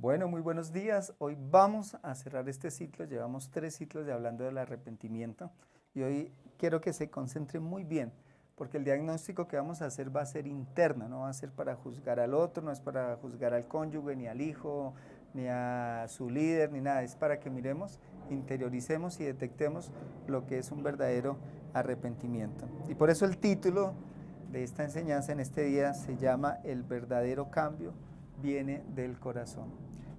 Bueno, muy buenos días. Hoy vamos a cerrar este ciclo. Llevamos 3 ciclos de hablando del arrepentimiento y hoy quiero que se concentre muy bien porque el diagnóstico que vamos a hacer va a ser interno, no va a ser para juzgar al otro, no es para juzgar al cónyuge, ni al hijo, ni a su líder, ni nada. Es para que miremos, interioricemos y detectemos lo que es un verdadero arrepentimiento. Y por eso el título de esta enseñanza en este día se llama El verdadero cambio viene del corazón.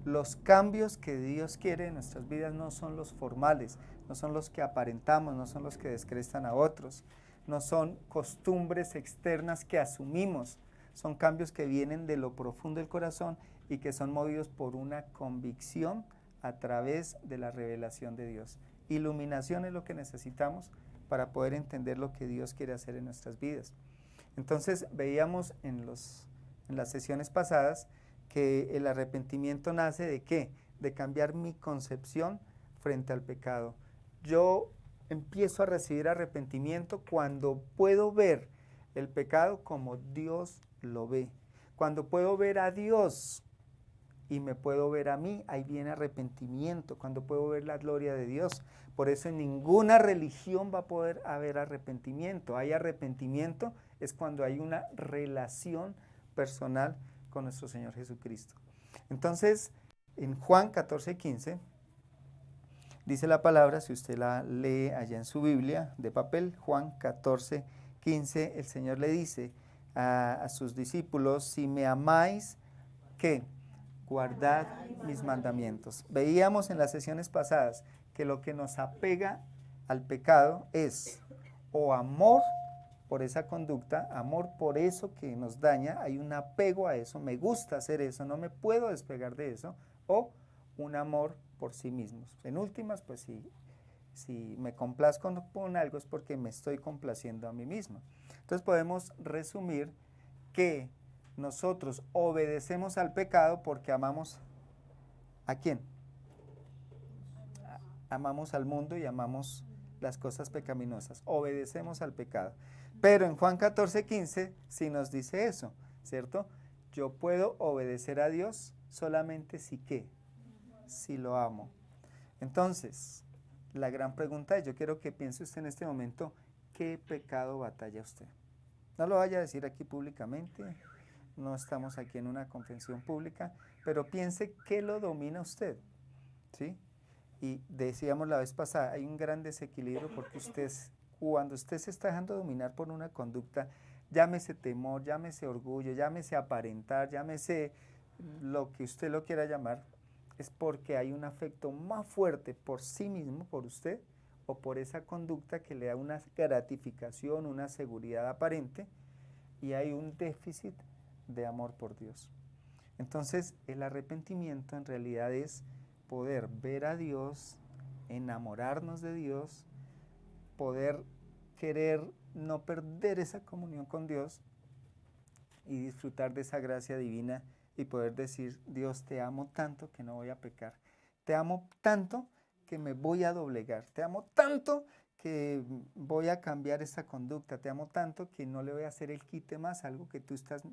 Los cambios que Dios quiere en nuestras vidas no son los formales, no son los que aparentamos, no son los que descrestan a otros, no son costumbres externas que asumimos, son cambios que vienen de lo profundo del corazón y que son movidos por una convicción a través de la revelación de Dios. Iluminación es lo que necesitamos para poder entender lo que Dios quiere hacer en nuestras vidas. Entonces veíamos en las sesiones pasadas que el arrepentimiento nace ¿de qué? De cambiar mi concepción frente al pecado. Yo empiezo a recibir arrepentimiento cuando puedo ver el pecado como Dios lo ve. Cuando puedo ver a Dios y me puedo ver a mí, ahí viene arrepentimiento, cuando puedo ver la gloria de Dios. Por eso en ninguna religión va a poder haber arrepentimiento. Hay arrepentimiento es cuando hay una relación personal con nuestro Señor Jesucristo. Entonces, en Juan 14:15, dice la palabra, si usted la lee allá en su Biblia de papel, Juan 14:15, el Señor le dice a sus discípulos, si me amáis, ¿qué? Guardad mis mandamientos. Veíamos en las sesiones pasadas que lo que nos apega al pecado es o amor por esa conducta, amor por eso que nos daña, hay un apego a eso, me gusta hacer eso, no me puedo despegar de eso, o un amor por sí mismos. En últimas, pues si me complazco con algo es porque me estoy complaciendo a mí mismo. Entonces podemos resumir que nosotros obedecemos al pecado porque amamos ¿a quién? Amamos al mundo y amamos las cosas pecaminosas. Obedecemos al pecado. Pero en Juan 14:15 sí nos dice eso, ¿cierto? Yo puedo obedecer a Dios solamente si ¿qué? Si lo amo. Entonces, la gran pregunta es, yo quiero que piense usted en este momento, ¿qué pecado batalla usted? No lo vaya a decir aquí públicamente, no estamos aquí en una confesión pública, pero piense qué lo domina usted, ¿sí? Y decíamos la vez pasada, hay un gran desequilibrio porque cuando usted se está dejando dominar por una conducta, llámese temor, llámese orgullo, llámese aparentar, llámese lo que usted lo quiera llamar, es porque hay un afecto más fuerte por sí mismo, por usted, o por esa conducta que le da una gratificación, una seguridad aparente, y hay un déficit de amor por Dios. Entonces, el arrepentimiento en realidad es poder ver a Dios, enamorarnos de Dios, poder querer no perder esa comunión con Dios y disfrutar de esa gracia divina y poder decir, Dios, te amo tanto que no voy a pecar. Te amo tanto que me voy a doblegar. Te amo tanto que voy a cambiar esta conducta. Te amo tanto que no le voy a hacer el quite más, algo que tú estás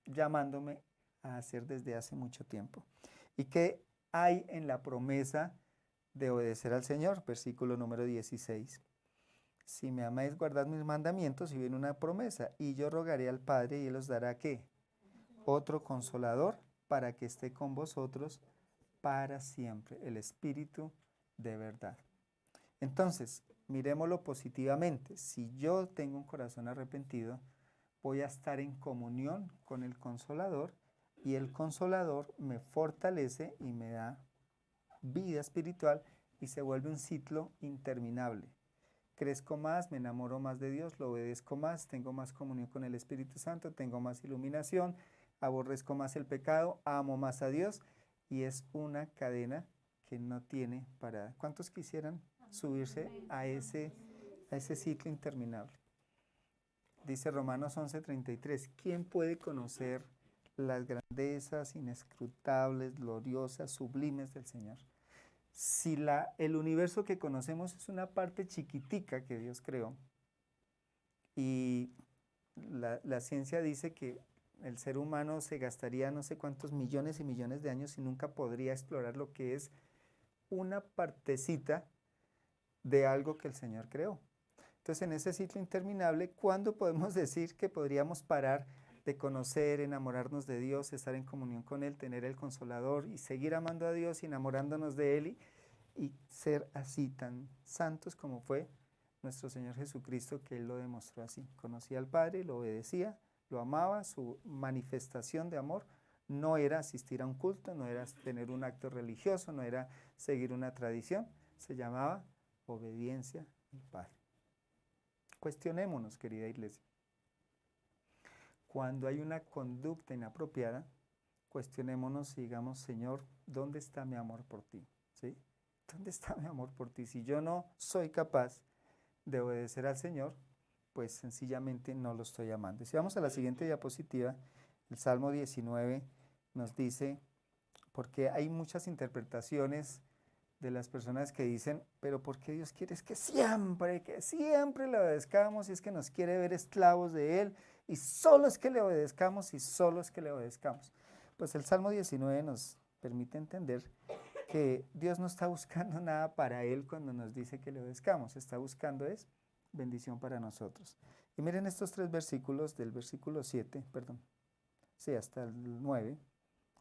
llamándome a hacer desde hace mucho tiempo. ¿Y qué hay en la promesa de obedecer al Señor? Versículo número 16. Si me amáis, guardad mis mandamientos, y viene una promesa, y yo rogaré al Padre, y Él os dará ¿qué? Otro consolador para que esté con vosotros para siempre, el Espíritu de verdad. Entonces, miremoslo positivamente. Si yo tengo un corazón arrepentido, voy a estar en comunión con el Consolador y el Consolador me fortalece y me da vida espiritual y se vuelve un ciclo interminable. Crezco más, me enamoro más de Dios, lo obedezco más, tengo más comunión con el Espíritu Santo, tengo más iluminación, aborrezco más el pecado, amo más a Dios y es una cadena que no tiene parada. ¿Cuántos quisieran subirse a ese ciclo interminable? Dice Romanos 11:33, ¿quién puede conocer las grandezas inescrutables, gloriosas, sublimes del Señor? Si el universo que conocemos es una parte chiquitica que Dios creó y la ciencia dice que el ser humano se gastaría no sé cuántos millones y millones de años y nunca podría explorar lo que es una partecita de algo que el Señor creó. Entonces, en ese ciclo interminable, ¿cuándo podemos decir que podríamos parar de conocer, enamorarnos de Dios, estar en comunión con Él, tener el Consolador y seguir amando a Dios y enamorándonos de Él y ser así tan santos como fue nuestro Señor Jesucristo, que Él lo demostró así? Conocía al Padre, lo obedecía, lo amaba, su manifestación de amor no era asistir a un culto, no era tener un acto religioso, no era seguir una tradición, se llamaba obediencia al Padre. Cuestionémonos, querida iglesia. Cuando hay una conducta inapropiada, cuestionémonos y digamos, Señor, ¿dónde está mi amor por ti? ¿Sí? ¿Dónde está mi amor por ti? Si yo no soy capaz de obedecer al Señor, pues sencillamente no lo estoy amando. Y si vamos a la siguiente diapositiva, el Salmo 19 nos dice, porque hay muchas interpretaciones de las personas que dicen, pero ¿por qué Dios quiere? Es que siempre le obedezcamos y es que nos quiere ver esclavos de Él y solo es que le obedezcamos y solo es que le obedezcamos. Pues el Salmo 19 nos permite entender que Dios no está buscando nada para Él cuando nos dice que le obedezcamos, está buscando es bendición para nosotros. Y miren estos 3 versículos del versículo 7, perdón, sí, hasta el 9,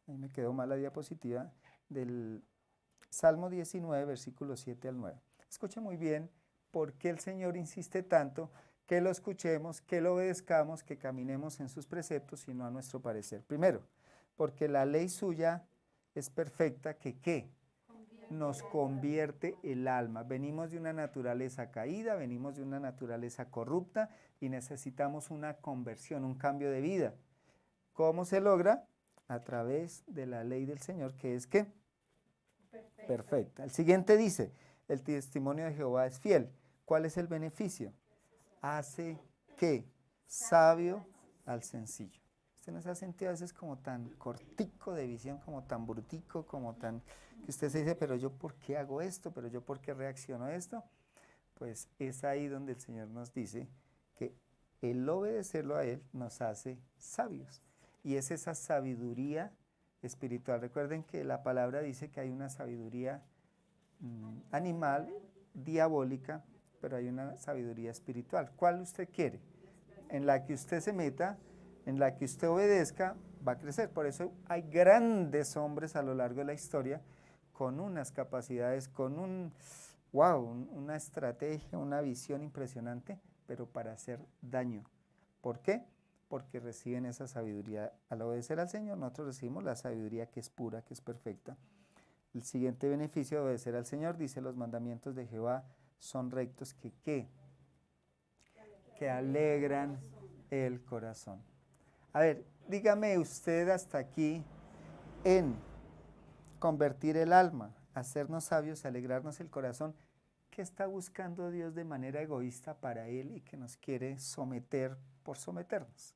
ahí me quedó mal la diapositiva, del Salmo 19, versículos 7 al 9. Escuche muy bien por qué el Señor insiste tanto que lo escuchemos, que lo obedezcamos, que caminemos en sus preceptos y no a nuestro parecer. Primero, porque la ley suya es perfecta, que ¿qué? Nos convierte el alma. Venimos de una naturaleza caída, venimos de una naturaleza corrupta y necesitamos una conversión, un cambio de vida. ¿Cómo se logra? A través de la ley del Señor, que es ¿qué? Perfecta. El siguiente dice, el testimonio de Jehová es fiel. ¿Cuál es el beneficio? Hace ¿qué? Sabio al sencillo. ¿Usted no se ha sentido a veces como tan cortico de visión, como tan brutico, como tan... que usted se dice, pero yo por qué hago esto, pero yo por qué reacciono a esto? Pues es ahí donde el Señor nos dice que el obedecerlo a Él nos hace sabios. Y es esa sabiduría espiritual. Recuerden que la palabra dice que hay una sabiduría animal, diabólica, pero hay una sabiduría espiritual. ¿Cuál usted quiere? En la que usted se meta, en la que usted obedezca, va a crecer. Por eso hay grandes hombres a lo largo de la historia con unas capacidades, con una estrategia, una visión impresionante, pero para hacer daño. ¿Por qué? Porque reciben esa sabiduría. Al obedecer al Señor, nosotros recibimos la sabiduría que es pura, que es perfecta. El siguiente beneficio de obedecer al Señor, dice, los mandamientos de Jehová son rectos, que ¿qué? Que alegran el corazón. A ver, dígame usted hasta aquí en convertir el alma, hacernos sabios, alegrarnos el corazón, ¿qué está buscando Dios de manera egoísta para Él y que nos quiere someter por someternos?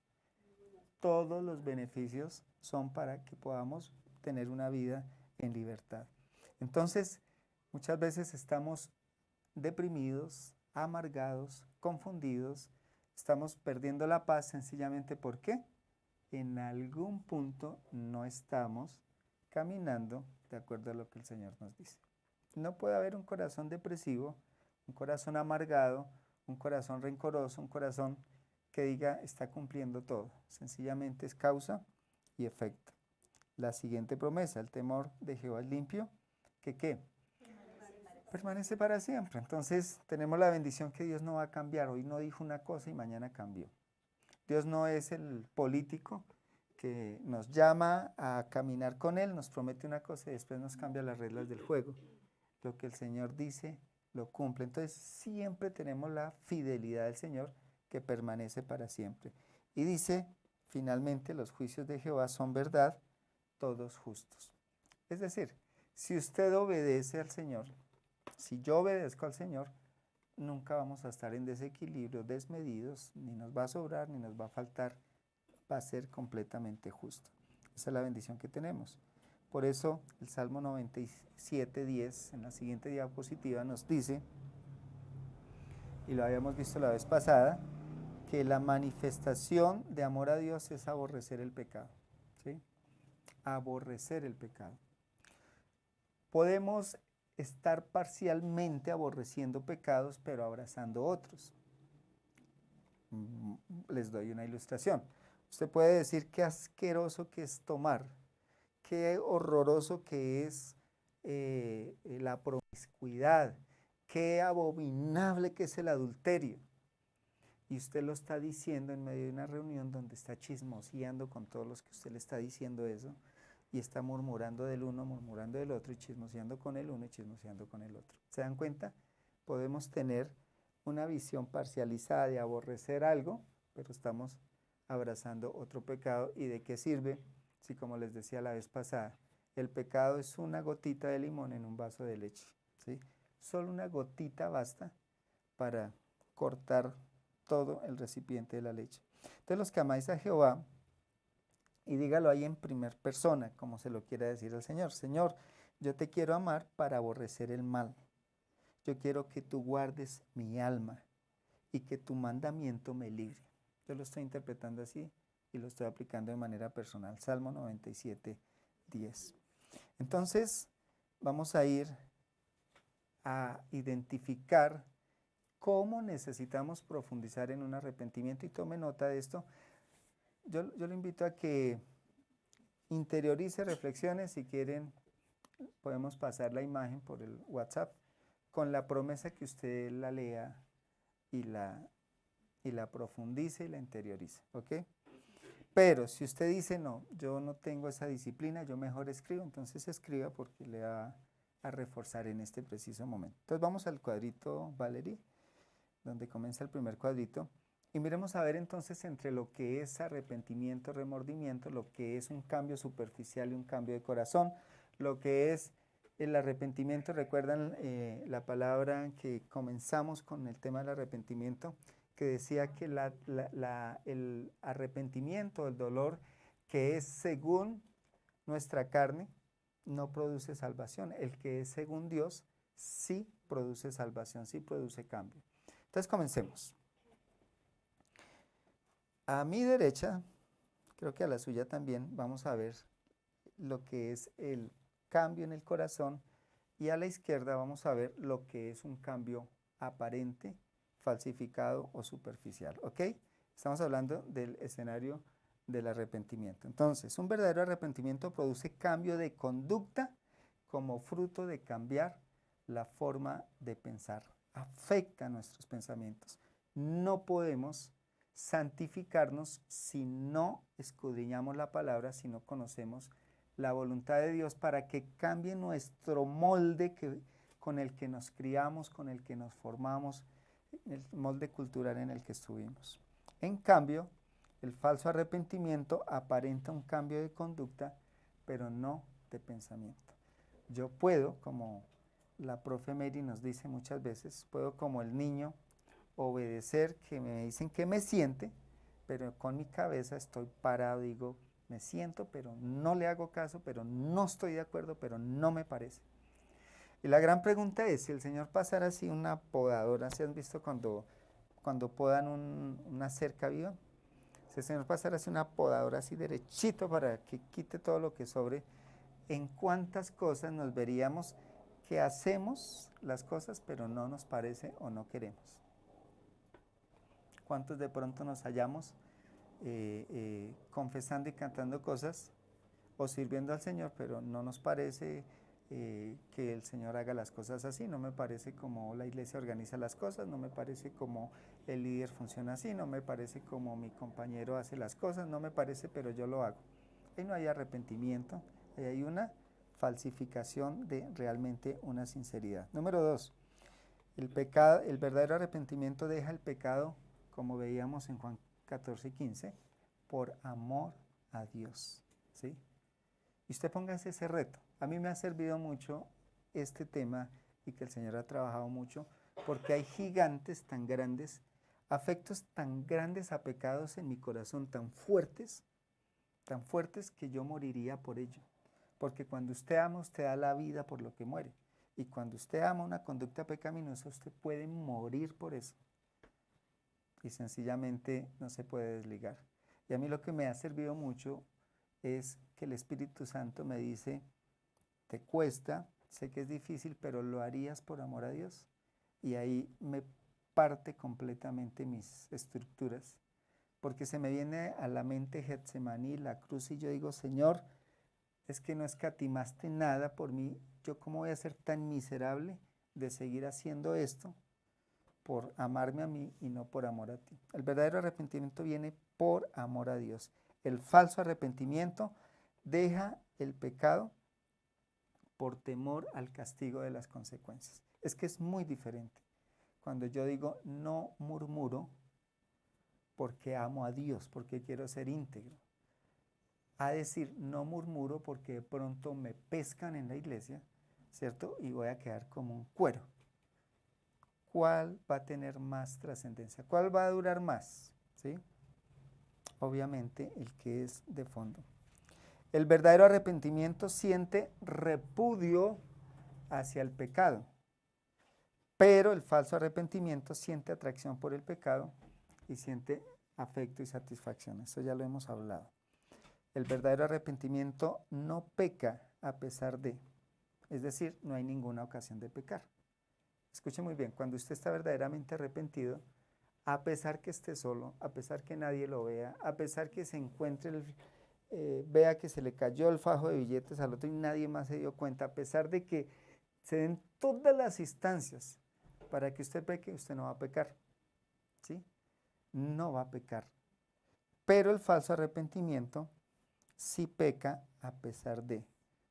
Todos los beneficios son para que podamos tener una vida en libertad. Entonces, muchas veces estamos deprimidos, amargados, confundidos, estamos perdiendo la paz sencillamente ¿por qué? En algún punto no estamos caminando de acuerdo a lo que el Señor nos dice. No puede haber un corazón depresivo, un corazón amargado, un corazón rencoroso, un corazón que diga está cumpliendo todo. Sencillamente es causa y efecto. La siguiente promesa, el temor de Jehová es limpio, que ¿qué? Permanece para siempre. Entonces tenemos la bendición que Dios no va a cambiar. Hoy no dijo una cosa y mañana cambió. Dios no es el político que nos llama a caminar con Él, nos promete una cosa y después nos cambia las reglas del juego. Lo que el Señor dice, lo cumple. Entonces siempre tenemos la fidelidad del Señor que permanece para siempre. Y dice, finalmente, los juicios de Jehová son verdad, todos justos. Es decir, si usted obedece al Señor, si yo obedezco al Señor, nunca vamos a estar en desequilibrio, desmedidos, ni nos va a sobrar, ni nos va a faltar, va a ser completamente justo. Esa es la bendición que tenemos. Por eso el Salmo 97:10, en la siguiente diapositiva, nos dice, y lo habíamos visto la vez pasada, que la manifestación de amor a Dios es aborrecer el pecado, ¿sí? Aborrecer el pecado. Podemos estar parcialmente aborreciendo pecados, pero abrazando otros. Les doy una ilustración. Usted puede decir qué asqueroso que es tomar, qué horroroso que es la promiscuidad, qué abominable que es el adulterio. Y usted lo está diciendo en medio de una reunión donde está chismoseando con todos los que usted le está diciendo eso, y está murmurando del uno, murmurando del otro, y chismoseando con el uno y chismoseando con el otro. ¿Se dan cuenta? Podemos tener una visión parcializada de aborrecer algo, pero estamos abrazando otro pecado. ¿Y de qué sirve? Si, como les decía la vez pasada, el pecado es una gotita de limón en un vaso de leche, ¿sí? Solo una gotita basta para cortar todo el recipiente de la leche. Entonces, los que amáis a Jehová, y dígalo ahí en primer persona, como se lo quiera decir al Señor: Señor, yo te quiero amar para aborrecer el mal. Yo quiero que tú guardes mi alma y que tu mandamiento me libre. Yo lo estoy interpretando así y lo estoy aplicando de manera personal. Salmo 97, 10. Entonces, vamos a ir a identificar cómo necesitamos profundizar en un arrepentimiento, y tome nota de esto. Yo le invito a que interiorice reflexiones. Si quieren, podemos pasar la imagen por el WhatsApp con la promesa que usted la lea y la profundice y la interiorice, ¿ok? Pero si usted dice, no, yo no tengo esa disciplina, yo mejor escribo, entonces escriba, porque le va a reforzar en este preciso momento. Entonces vamos al cuadrito, Valerie, donde comienza el primer cuadrito, y miremos a ver entonces entre lo que es arrepentimiento, remordimiento, lo que es un cambio superficial y un cambio de corazón, lo que es el arrepentimiento. Recuerdan la palabra que comenzamos con el tema del arrepentimiento, que decía que el arrepentimiento, el dolor que es según nuestra carne, no produce salvación. El que es según Dios sí produce salvación, sí produce cambio. Entonces comencemos. A mi derecha, creo que a la suya también, vamos a ver lo que es el cambio en el corazón, y a la izquierda vamos a ver lo que es un cambio aparente, falsificado o superficial, ¿ok? Estamos hablando del escenario del arrepentimiento. Entonces, un verdadero arrepentimiento produce cambio de conducta como fruto de cambiar la forma de pensar. Afecta nuestros pensamientos. No podemos santificarnos si no escudriñamos la palabra, si no conocemos la voluntad de Dios para que cambie nuestro molde con el que nos criamos, con el que nos formamos, el molde cultural en el que estuvimos. En cambio, el falso arrepentimiento aparenta un cambio de conducta, pero no de pensamiento. Yo puedo, como la profe Mary nos dice muchas veces, puedo como el niño obedecer, que me dicen que me siente, pero con mi cabeza estoy parado, digo, me siento, pero no le hago caso, pero no estoy de acuerdo, pero no me parece. Y la gran pregunta es, si el Señor pasara así una podadora, ¿se han visto cuando podan una cerca viva? Si el Señor pasara así una podadora así derechito para que quite todo lo que sobre, ¿en cuántas cosas nos veríamos que hacemos las cosas, pero no nos parece o no queremos? ¿Cuántos de pronto nos hallamos confesando y cantando cosas o sirviendo al Señor, pero no nos parece que el Señor haga las cosas así? No me parece como la iglesia organiza las cosas, no me parece como el líder funciona así, no me parece como mi compañero hace las cosas, no me parece, pero yo lo hago. Ahí no hay arrepentimiento, ahí hay una falsificación de realmente una sinceridad. Número 2, el verdadero arrepentimiento deja el pecado, como veíamos en Juan 14, 15, por amor a Dios, ¿sí? Y usted póngase ese reto. A mí me ha servido mucho este tema, y que el Señor ha trabajado mucho, porque hay gigantes tan grandes, afectos tan grandes a pecados en mi corazón, tan fuertes que yo moriría por ello. Porque cuando usted ama, usted da la vida por lo que muere. Y cuando usted ama una conducta pecaminosa, usted puede morir por eso. y sencillamente no se puede desligar. Y a mí lo que me ha servido mucho es que el Espíritu Santo me dice, te cuesta, sé que es difícil, pero ¿lo harías por amor a Dios? Y ahí me parte completamente mis estructuras, porque se me viene a la mente Getsemaní, la cruz, y yo digo, Señor, es que no escatimaste nada por mí, ¿yo cómo voy a ser tan miserable de seguir haciendo esto por amarme a mí y no por amor a ti? El verdadero arrepentimiento viene por amor a Dios. El falso arrepentimiento deja el pecado por temor al castigo de las consecuencias. Es que es muy diferente. Cuando yo digo no murmuro porque amo a Dios, porque quiero ser íntegro, a decir no murmuro porque de pronto me pescan en la iglesia, ¿cierto? Y voy a quedar como un cuero. ¿Cuál va a tener más trascendencia? ¿Cuál va a durar más? ¿Sí? Obviamente el que es de fondo. El verdadero arrepentimiento siente repudio hacia el pecado, pero el falso arrepentimiento siente atracción por el pecado y siente afecto y satisfacción. Eso ya lo hemos hablado. El verdadero arrepentimiento no peca a pesar de, es decir, no hay ninguna ocasión de pecar. Escuche muy bien, cuando usted está verdaderamente arrepentido, a pesar que esté solo, a pesar que nadie lo vea, a pesar que se encuentre, vea que se le cayó el fajo de billetes al otro y nadie más se dio cuenta, a pesar de que se den todas las instancias para que usted peque, usted no va a pecar, ¿sí? No va a pecar. Pero el falso arrepentimiento sí peca a pesar de,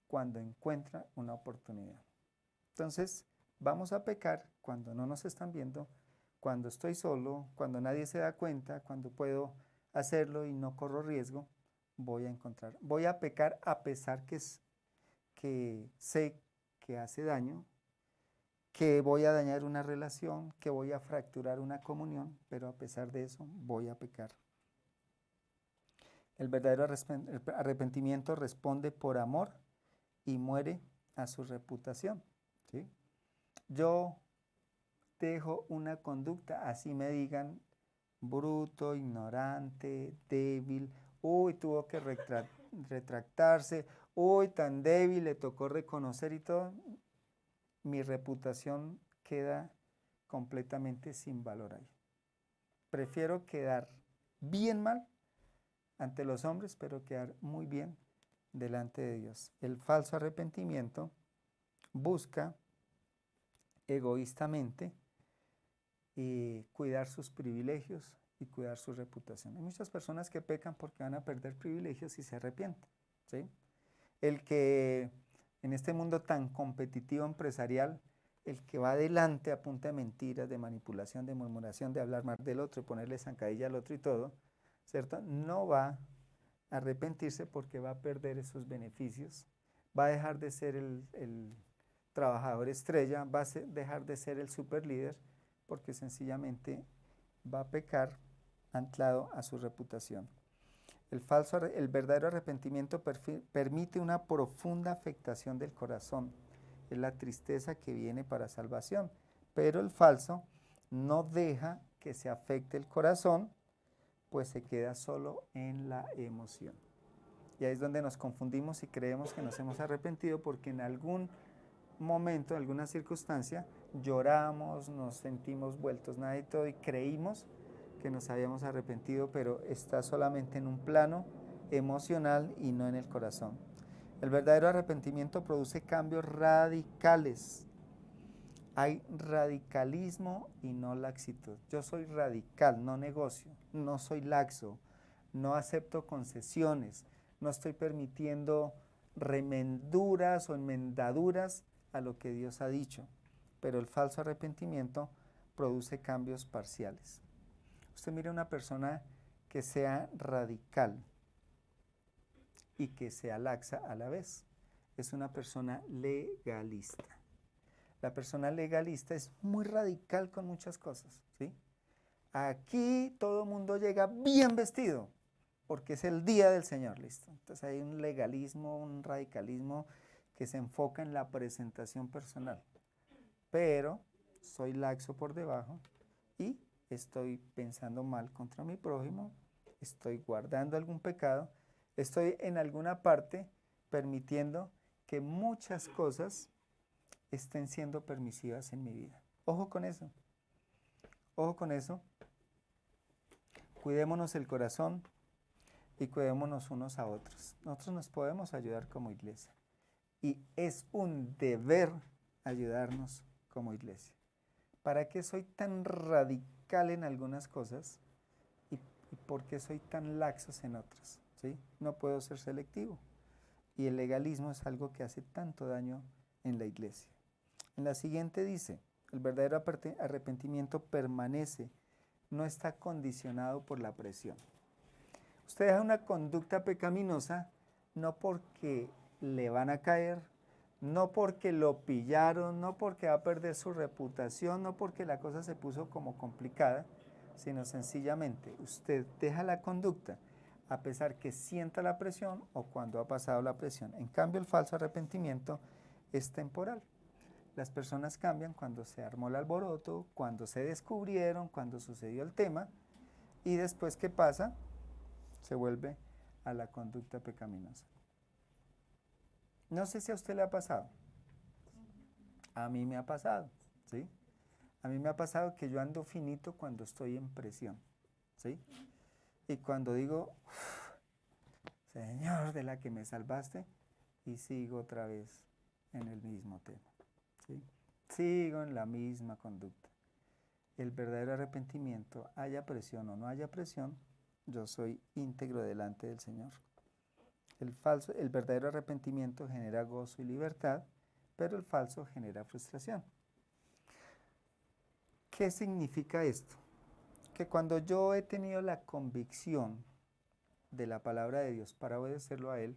cuando encuentra una oportunidad. Entonces, vamos a pecar cuando no nos están viendo, cuando estoy solo, cuando nadie se da cuenta, cuando puedo hacerlo y no corro riesgo, voy a pecar a pesar que sé que hace daño, que voy a dañar una relación, que voy a fracturar una comunión, pero a pesar de eso voy a pecar. El verdadero arrepentimiento responde por amor y muere a su reputación, ¿sí? Yo dejo una conducta, así me digan bruto, ignorante, débil, uy, tuvo que retractarse, uy, tan débil, le tocó reconocer y todo, mi reputación queda completamente sin valor ahí. Prefiero quedar bien mal ante los hombres, pero quedar muy bien delante de Dios. El falso arrepentimiento busca egoístamente cuidar sus privilegios y cuidar su reputación. Hay muchas personas que pecan porque van a perder privilegios y se arrepienten, ¿sí? El que en este mundo tan competitivo empresarial, el que va adelante a punta de mentiras, de manipulación, de murmuración, de hablar mal del otro, ponerle zancadilla al otro y todo, ¿cierto? No va a arrepentirse porque va a perder esos beneficios, va a dejar de ser el trabajador estrella, va a dejar de ser el super líder porque sencillamente va a pecar anclado a su reputación. El verdadero arrepentimiento permite una profunda afectación del corazón. Es la tristeza que viene para salvación. Pero el falso no deja que se afecte el corazón, pues se queda solo en la emoción. Y ahí es donde nos confundimos y creemos que nos hemos arrepentido porque en algún momento, en alguna circunstancia, lloramos, nos sentimos vueltos nada y todo y creímos que nos habíamos arrepentido, pero está solamente en un plano emocional y no en el corazón. El verdadero arrepentimiento produce cambios radicales. Hay radicalismo y no laxitud. Yo soy radical, no negocio, no soy laxo, no acepto concesiones, no estoy permitiendo remenduras o enmendaduras a lo que Dios ha dicho. Pero el falso arrepentimiento produce cambios parciales. Usted mire una persona que sea radical y que sea laxa a la vez. Es una persona legalista. La persona legalista es muy radical con muchas cosas, ¿sí? Aquí todo el mundo llega bien vestido, porque es el día del Señor, listo. Entonces hay un legalismo, un radicalismo que se enfoca en la presentación personal. Pero soy laxo por debajo y estoy pensando mal contra mi prójimo, estoy guardando algún pecado, estoy en alguna parte permitiendo que muchas cosas estén siendo permisivas en mi vida. Ojo con eso, ojo con eso. Cuidémonos el corazón y cuidémonos unos a otros. Nosotros nos podemos ayudar como iglesia y es un deber ayudarnos como iglesia. ¿Para qué soy tan radical en algunas cosas y por qué soy tan laxos en otras? ¿Sí? No puedo ser selectivo. Y el legalismo es algo que hace tanto daño en la iglesia. En la siguiente dice, el verdadero arrepentimiento permanece, no está condicionado por la presión. Usted deja una conducta pecaminosa no porque le van a caer, no porque lo pillaron, no porque va a perder su reputación, no porque la cosa se puso como complicada, sino sencillamente usted deja la conducta a pesar que sienta la presión o cuando ha pasado la presión. En cambio, el falso arrepentimiento es temporal. Las personas cambian cuando se armó el alboroto, cuando se descubrieron, cuando sucedió el tema, y después, ¿qué pasa? Se vuelve a la conducta pecaminosa. No sé si a usted le ha pasado. A mí me ha pasado, ¿sí? A mí me ha pasado que yo ando finito cuando estoy en presión, ¿sí? Y cuando digo, Señor, de la que me salvaste, y sigo otra vez en el mismo tema, ¿sí? Sigo en la misma conducta. El verdadero arrepentimiento, haya presión o no haya presión, yo soy íntegro delante del Señor. El verdadero arrepentimiento genera gozo y libertad, pero el falso genera frustración. ¿Qué significa esto? Que cuando yo he tenido la convicción de la palabra de Dios para obedecerlo a Él,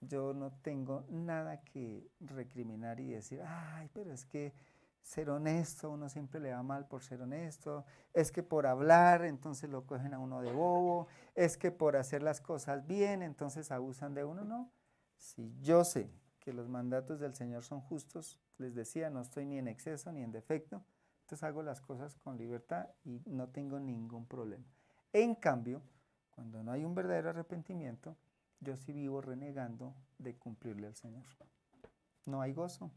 yo no tengo nada que recriminar y decir, ay, pero es que ser honesto, uno siempre le va mal por ser honesto, es que por hablar entonces lo cogen a uno de bobo, es que por hacer las cosas bien entonces abusan de uno, no. Si yo sé que los mandatos del Señor son justos, les decía, no estoy ni en exceso ni en defecto, entonces hago las cosas con libertad y no tengo ningún problema. En cambio, cuando no hay un verdadero arrepentimiento, yo sí vivo renegando de cumplirle al Señor. No hay gozo.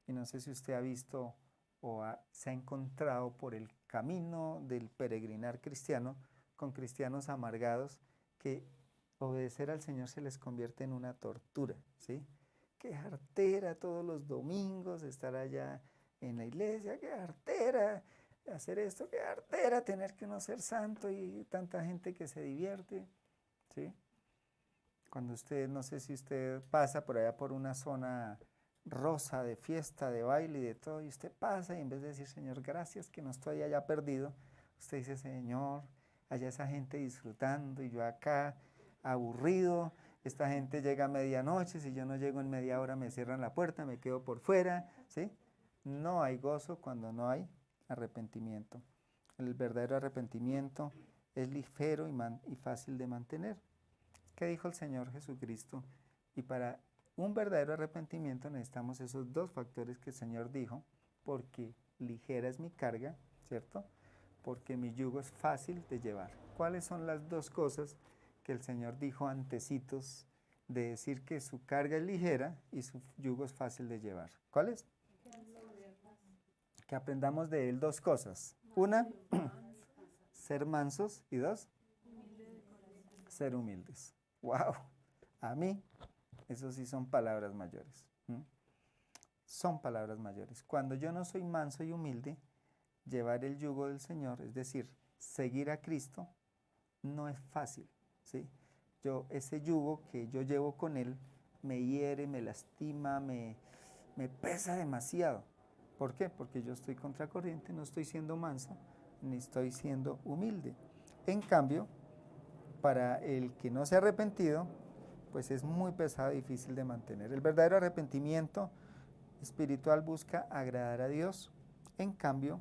Y no sé si usted ha visto o se ha encontrado por el camino del peregrinar cristiano con cristianos amargados que obedecer al Señor se les convierte en una tortura, ¿sí? Qué jartera todos los domingos estar allá en la iglesia, qué jartera hacer esto, qué jartera tener que uno ser santo y tanta gente que se divierte, ¿sí? Cuando usted, no sé si usted pasa por allá por una zona rosa de fiesta, de baile y de todo, y usted pasa y en vez de decir, Señor, gracias que no estoy allá perdido, usted dice, Señor, allá esa gente disfrutando y yo acá aburrido, esta gente llega a medianoche, si yo no llego en media hora me cierran la puerta, me quedo por fuera, ¿sí? No hay gozo cuando no hay arrepentimiento. El verdadero arrepentimiento es ligero y fácil de mantener. ¿Qué dijo el Señor Jesucristo? Y para un verdadero arrepentimiento necesitamos esos dos factores que el Señor dijo, porque ligera es mi carga, ¿cierto? Porque mi yugo es fácil de llevar. ¿Cuáles son las dos cosas que el Señor dijo antecitos de decir que su carga es ligera y su yugo es fácil de llevar? ¿Cuáles? Que aprendamos de Él dos cosas. Una, ser mansos y dos, ser humildes. ¡Wow! A mí, eso sí son palabras mayores. Son palabras mayores. Cuando yo no soy manso y humilde, llevar el yugo del Señor, es decir, seguir a Cristo, no es fácil, ¿sí? Ese yugo que yo llevo con Él me hiere, me lastima, me pesa demasiado. ¿Por qué? Porque yo estoy contracorriente, no estoy siendo manso, ni estoy siendo humilde. En cambio, para el que no se ha arrepentido, pues es muy pesado y difícil de mantener. El verdadero arrepentimiento espiritual busca agradar a Dios, en cambio,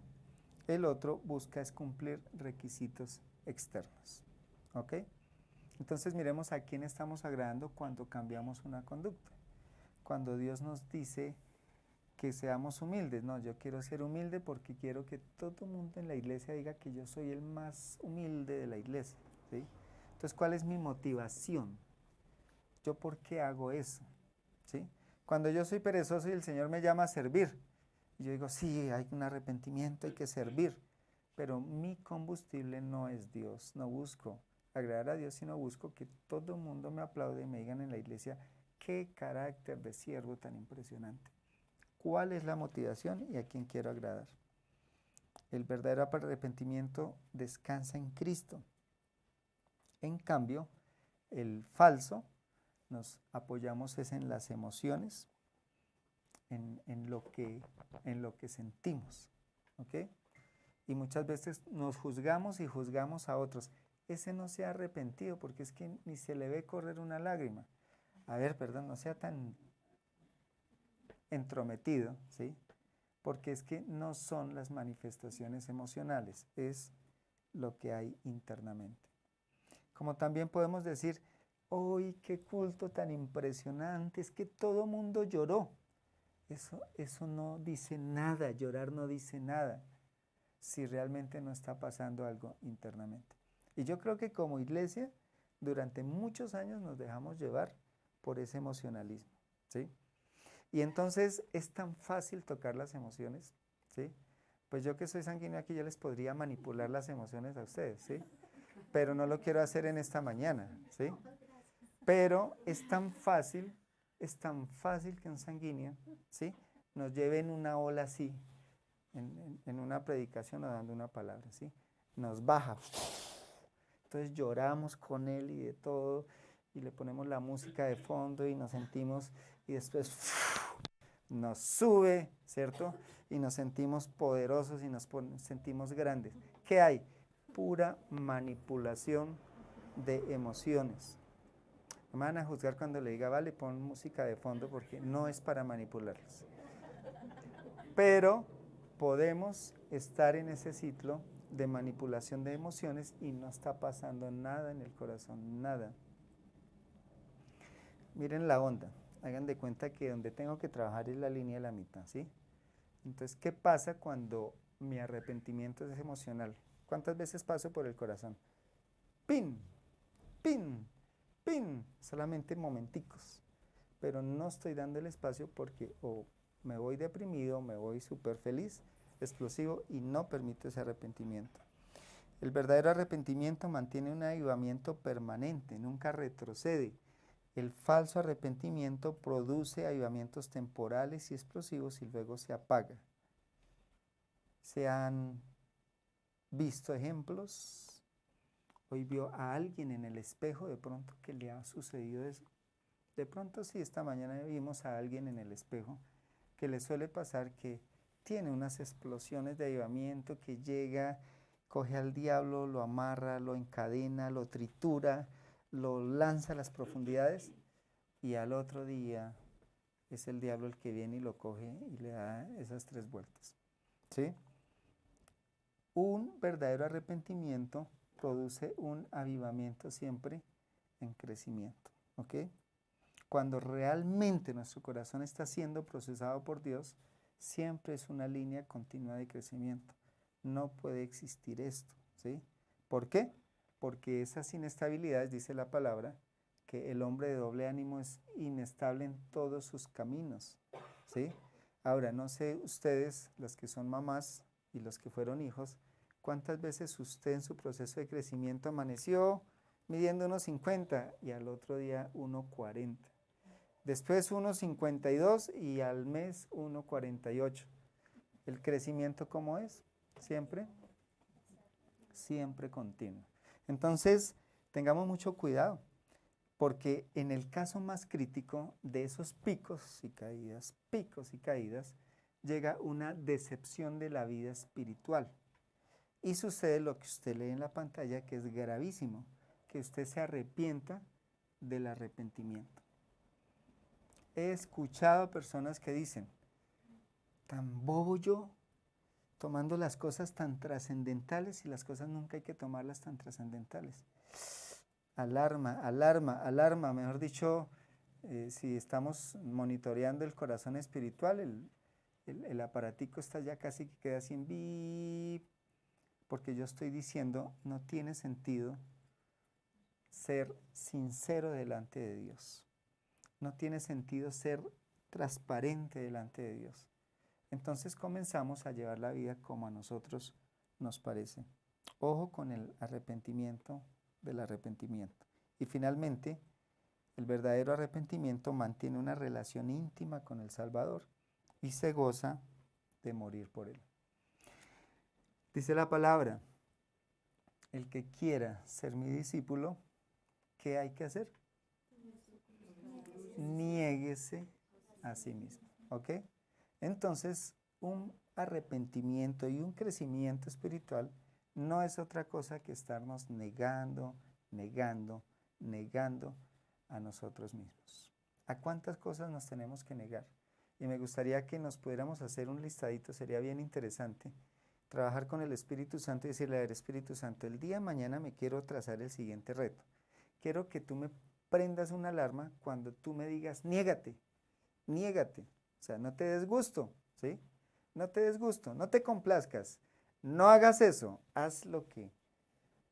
el otro busca es cumplir requisitos externos. ¿Ok? Entonces miremos a quién estamos agradando cuando cambiamos una conducta. Cuando Dios nos dice, que seamos humildes. No, yo quiero ser humilde porque quiero que todo el mundo en la iglesia diga que yo soy el más humilde de la iglesia, ¿sí? Entonces, ¿cuál es mi motivación? ¿Yo por qué hago eso? ¿Sí? Cuando yo soy perezoso y el Señor me llama a servir, y yo digo, sí, hay un arrepentimiento, hay que servir, pero mi combustible no es Dios, no busco agradar a Dios, sino busco que todo el mundo me aplaude y me digan en la iglesia, qué carácter de siervo tan impresionante. ¿Cuál es la motivación y a quién quiero agradar? El verdadero arrepentimiento descansa en Cristo. En cambio, el falso nos apoyamos es en las emociones, en lo que sentimos, ¿ok? Y muchas veces nos juzgamos y juzgamos a otros. Ese no se ha arrepentido porque es que ni se le ve correr una lágrima. A ver, perdón, no sea tan entrometido, ¿sí? Porque es que no son las manifestaciones emocionales, es lo que hay internamente. Como también podemos decir, ¡uy, qué culto tan impresionante! Es que todo mundo lloró. Eso no dice nada, llorar no dice nada, si realmente no está pasando algo internamente. Y yo creo que como iglesia, durante muchos años nos dejamos llevar por ese emocionalismo, ¿sí? Y entonces es tan fácil tocar las emociones, ¿sí? Pues yo que soy sanguíneo aquí, yo les podría manipular las emociones a ustedes, ¿sí? Pero no lo quiero hacer en esta mañana, ¿sí? Pero es tan fácil que un sanguíneo, ¿sí? Nos lleve en una ola así, en una predicación o dando una palabra, ¿sí? Nos baja. Entonces lloramos con él y de todo, y le ponemos la música de fondo y nos sentimos, y después nos sube, ¿cierto? Y nos sentimos poderosos y nos sentimos grandes. ¿Qué hay? Pura manipulación de emociones. Me van a juzgar cuando le diga, vale, pon música de fondo porque no es para manipularlos. Pero podemos estar en ese ciclo de manipulación de emociones y no está pasando nada en el corazón, nada. Miren la onda, hagan de cuenta que donde tengo que trabajar es la línea de la mitad, ¿sí? Entonces, ¿qué pasa cuando mi arrepentimiento es emocional? ¿Cuántas veces paso por el corazón? ¡Pin! ¡Pin! ¡Pin! Solamente momenticos, pero no estoy dando el espacio porque o me voy deprimido, me voy súper feliz, explosivo y no permito ese arrepentimiento. El verdadero arrepentimiento mantiene un avivamiento permanente, nunca retrocede. El falso arrepentimiento produce avivamientos temporales y explosivos y luego se apaga. ¿Se han visto ejemplos? Hoy vio a alguien en el espejo de pronto que le ha sucedido eso. De pronto sí, esta mañana vimos a alguien en el espejo que le suele pasar que tiene unas explosiones de avivamiento, que llega, coge al diablo, lo amarra, lo encadena, lo tritura, lo lanza a las profundidades y al otro día es el diablo el que viene y lo coge y le da esas 3 vueltas, ¿sí? Un verdadero arrepentimiento produce un avivamiento siempre en crecimiento, ¿ok? Cuando realmente nuestro corazón está siendo procesado por Dios, siempre es una línea continua de crecimiento. No puede existir esto, ¿sí? ¿Por qué? Porque esas inestabilidades, dice la palabra, que el hombre de doble ánimo es inestable en todos sus caminos, ¿sí? Ahora, no sé ustedes, los que son mamás y los que fueron hijos, ¿cuántas veces usted en su proceso de crecimiento amaneció midiendo 1,50 y al otro día 1,40? Después 1,52 y al mes 1,48. ¿El crecimiento cómo es? Siempre, siempre continuo. Entonces, tengamos mucho cuidado, porque en el caso más crítico de esos picos y caídas, llega una decepción de la vida espiritual. Y sucede lo que usted lee en la pantalla, que es gravísimo, que usted se arrepienta del arrepentimiento. He escuchado a personas que dicen, tan bobo yo, tomando las cosas tan trascendentales y las cosas nunca hay que tomarlas tan trascendentales. Alarma, alarma, alarma, mejor dicho, si estamos monitoreando el corazón espiritual, el aparatico está ya casi que queda sin bip, porque yo estoy diciendo, no tiene sentido ser sincero delante de Dios. No tiene sentido ser transparente delante de Dios. Entonces comenzamos a llevar la vida como a nosotros nos parece. Ojo con el arrepentimiento del arrepentimiento. Y finalmente, el verdadero arrepentimiento mantiene una relación íntima con el Salvador y se goza de morir por él. Dice la palabra, el que quiera ser mi discípulo, ¿qué hay que hacer? Niéguese a sí mismo. ¿Ok? Entonces, un arrepentimiento y un crecimiento espiritual no es otra cosa que estarnos negando a nosotros mismos. ¿A cuántas cosas nos tenemos que negar? Y me gustaría que nos pudiéramos hacer un listadito, sería bien interesante, trabajar con el Espíritu Santo y decirle, a ver, Espíritu Santo, el día de mañana me quiero trazar el siguiente reto. Quiero que tú me prendas una alarma cuando tú me digas, niégate. O sea, no te des gusto, ¿sí? No te des gusto, no te complazcas, no hagas eso, haz lo que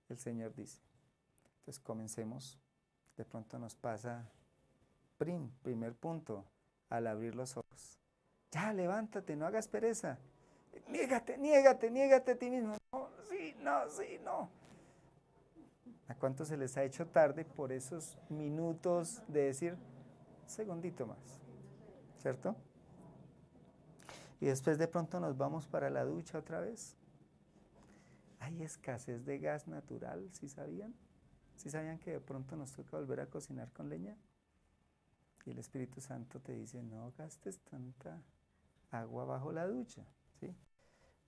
el Señor dice. Entonces comencemos, de pronto nos pasa, primer punto, al abrir los ojos. Ya, levántate, no hagas pereza. Niégate a ti mismo. No, sí, no. ¿A cuánto se les ha hecho tarde por esos minutos de decir, un segundito más? ¿Cierto? Y después de pronto nos vamos para la ducha otra vez. Hay escasez de gas natural, ¿sí sabían? ¿Sí sabían que de pronto nos toca volver a cocinar con leña? Y el Espíritu Santo te dice, no gastes tanta agua bajo la ducha, ¿sí?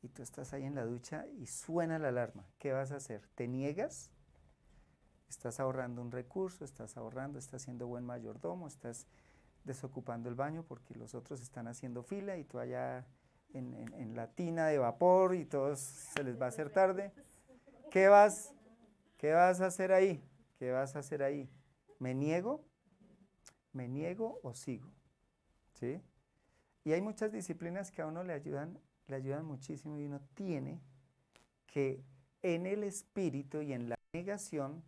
Y tú estás ahí en la ducha y suena la alarma. ¿Qué vas a hacer? ¿Te niegas? Estás ahorrando un recurso, estás siendo buen mayordomo, estás desocupando el baño porque los otros están haciendo fila y tú allá en la tina de vapor y todos se les va a hacer tarde. ¿Qué vas a hacer ahí? ¿Qué vas a hacer ahí? ¿Me niego o sigo? ¿Sí? Y hay muchas disciplinas que a uno le ayudan muchísimo y uno tiene que en el espíritu y en la negación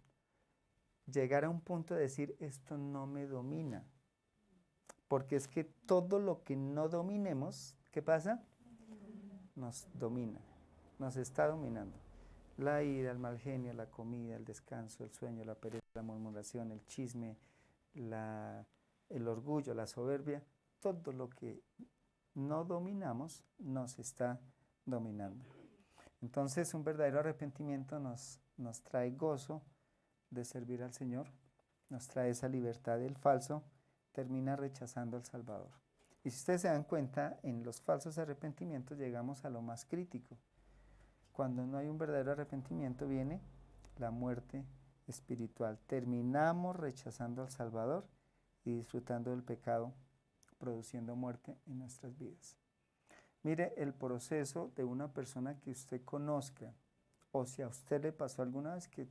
llegar a un punto de decir, esto no me domina. Porque es que todo lo que no dominemos, ¿qué pasa? Nos domina, nos está dominando. La ira, el mal genio, la comida, el descanso, el sueño, la pereza, la murmuración, el chisme, el orgullo, la soberbia, todo lo que no dominamos nos está dominando. Entonces un verdadero arrepentimiento nos trae gozo de servir al Señor, nos trae esa libertad del falso, termina rechazando al Salvador. Y si ustedes se dan cuenta, en los falsos arrepentimientos llegamos a lo más crítico. Cuando no hay un verdadero arrepentimiento viene la muerte espiritual. Terminamos rechazando al Salvador y disfrutando del pecado, produciendo muerte en nuestras vidas. Mire el proceso de una persona que usted conozca, o si a usted le pasó alguna vez que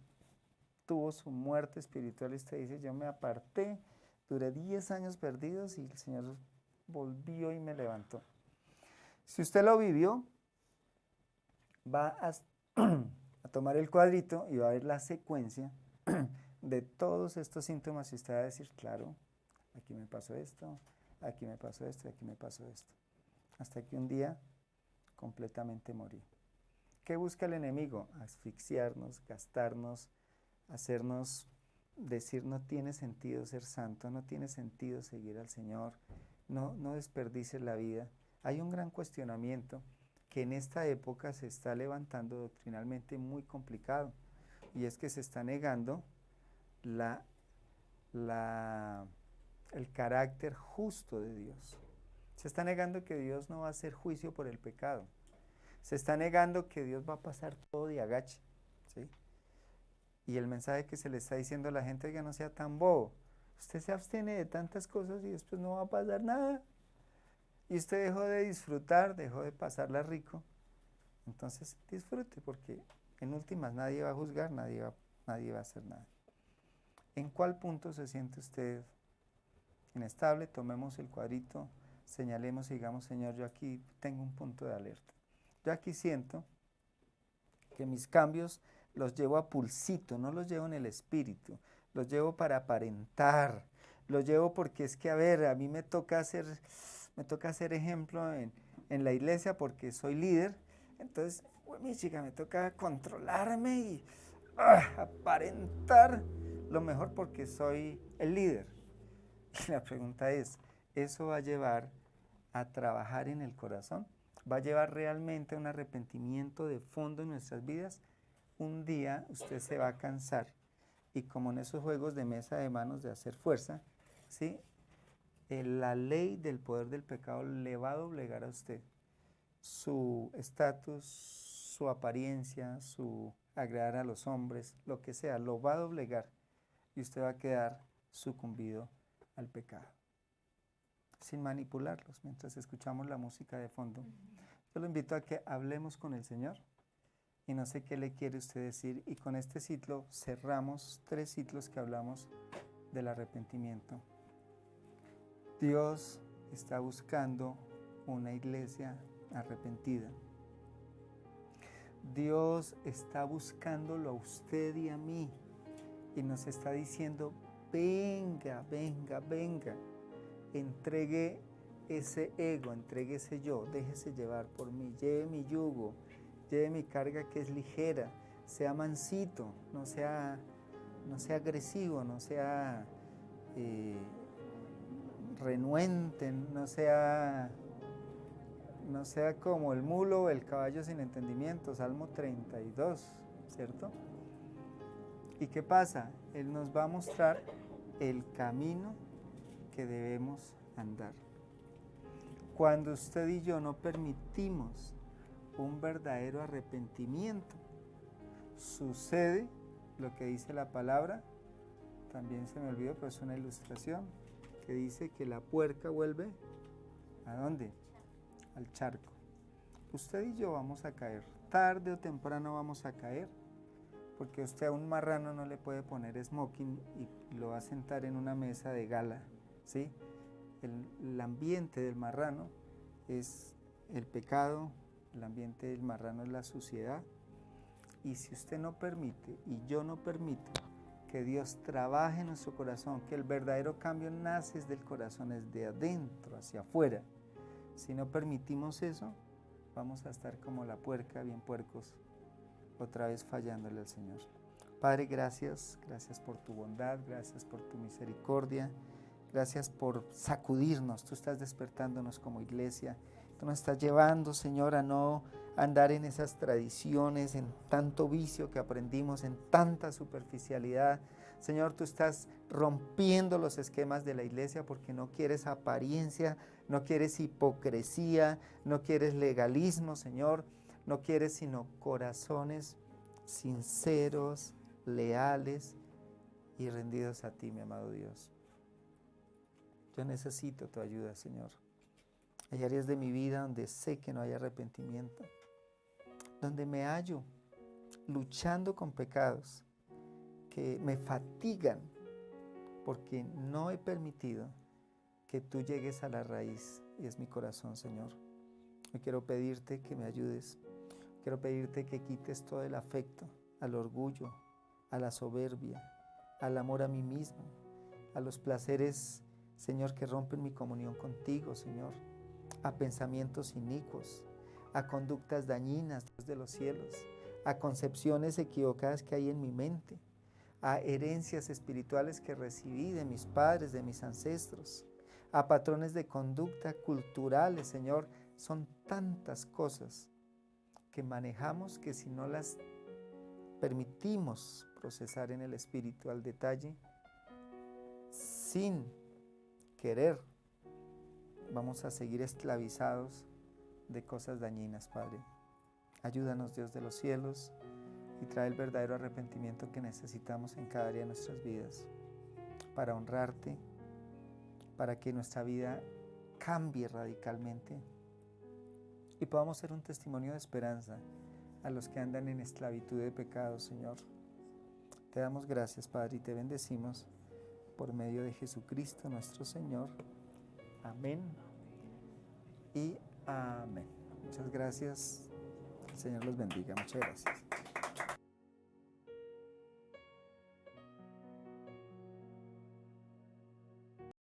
tuvo su muerte espiritual y usted dice, yo me aparté, duré 10 años perdidos y el Señor volvió y me levantó. Si usted lo vivió, va a tomar el cuadrito y va a ver la secuencia de todos estos síntomas y usted va a decir, claro, aquí me pasó esto, aquí me pasó esto, aquí me pasó esto. Hasta que un día completamente morí. ¿Qué busca el enemigo? Asfixiarnos, gastarnos, hacernos decir no tiene sentido ser santo, no tiene sentido seguir al Señor, no desperdicies la vida. Hay un gran cuestionamiento que en esta época se está levantando doctrinalmente muy complicado y es que se está negando el carácter justo de Dios. Se está negando que Dios no va a hacer juicio por el pecado. Se está negando que Dios va a pasar todo de agache, ¿sí? Y el mensaje que se le está diciendo a la gente, oiga, no sea tan bobo. Usted se abstiene de tantas cosas y después no va a pasar nada. Y usted dejó de disfrutar, dejó de pasarla rico. Entonces disfrute, porque en últimas nadie va a juzgar, nadie va a hacer nada. ¿En cuál punto se siente usted inestable? Tomemos el cuadrito, señalemos y digamos, Señor, yo aquí tengo un punto de alerta. Yo aquí siento que mis cambios los llevo a pulsito, no los llevo en el espíritu, los llevo para aparentar, los llevo porque es que, a ver, a mí me toca hacer ejemplo en la iglesia porque soy líder, entonces, mi chica, me toca controlarme y aparentar lo mejor porque soy el líder. Y la pregunta es, ¿eso va a llevar a trabajar en el corazón? ¿Va a llevar realmente a un arrepentimiento de fondo en nuestras vidas? Un día usted se va a cansar y como en esos juegos de mesa de manos de hacer fuerza, ¿sí? La ley del poder del pecado le va a doblegar a usted. Su estatus, su apariencia, su agradar a los hombres, lo que sea, lo va a doblegar y usted va a quedar sucumbido al pecado, sin manipularlos mientras escuchamos la música de fondo. Yo lo invito a que hablemos con el Señor y no sé qué le quiere usted decir. Y con este ciclo cerramos 3 ciclos que hablamos del arrepentimiento. Dios está buscando una iglesia arrepentida. Dios está buscándolo a usted y a mí y nos está diciendo, venga, venga, venga, entregue ese ego, entregue ese yo, déjese llevar por mí, lleve mi yugo, lleve mi carga que es ligera, sea mansito, no sea agresivo, no sea renuente, no sea como el mulo o el caballo sin entendimiento, Salmo 32, ¿cierto? ¿Y qué pasa? Él nos va a mostrar el camino que debemos andar. Cuando usted y yo no permitimos un verdadero arrepentimiento, sucede lo que dice la palabra, también se me olvidó, pero es una ilustración, que dice que la puerca vuelve, ¿a dónde? Al charco. Usted y yo vamos a caer, tarde o temprano vamos a caer, porque usted a un marrano no le puede poner smoking y lo va a sentar en una mesa de gala, ¿sí? El ambiente del marrano es el pecado, el ambiente del marrano es la suciedad, y si usted no permite, y yo no permito, que Dios trabaje en nuestro corazón, que el verdadero cambio nace del corazón, es de adentro hacia afuera. Si no permitimos eso, vamos a estar como la puerca, bien puercos, otra vez fallándole al Señor. Padre, gracias por tu bondad, gracias por tu misericordia, gracias por sacudirnos. Tú estás despertándonos como iglesia, tú nos estás llevando, Señor, a no andar en esas tradiciones, en tanto vicio que aprendimos, en tanta superficialidad. Señor, tú estás rompiendo los esquemas de la iglesia porque no quieres apariencia, no quieres hipocresía, no quieres legalismo, Señor, no quieres sino corazones sinceros, leales y rendidos a ti, mi amado Dios. Yo necesito tu ayuda, Señor. Hay áreas de mi vida donde sé que no hay arrepentimiento, donde me hallo luchando con pecados que me fatigan porque no he permitido que tú llegues a la raíz, y es mi corazón, Señor. Hoy quiero pedirte que me ayudes, quiero pedirte que quites todo el afecto al orgullo, a la soberbia, al amor a mí mismo, a los placeres, Señor, que rompen mi comunión contigo, Señor, a pensamientos inicuos, a conductas dañinas de los cielos, a concepciones equivocadas que hay en mi mente, a herencias espirituales que recibí de mis padres, de mis ancestros, a patrones de conducta culturales, Señor. Son tantas cosas que manejamos que si no las permitimos procesar en el espíritu al detalle, sin querer, vamos a seguir esclavizados de cosas dañinas, Padre. Ayúdanos, Dios de los cielos, y trae el verdadero arrepentimiento que necesitamos en cada área de nuestras vidas para honrarte, para que nuestra vida cambie radicalmente y podamos ser un testimonio de esperanza a los que andan en esclavitud de pecado, Señor. Te damos gracias, Padre, y te bendecimos por medio de Jesucristo nuestro Señor. Amén y amén. Muchas gracias. El Señor los bendiga. Muchas gracias.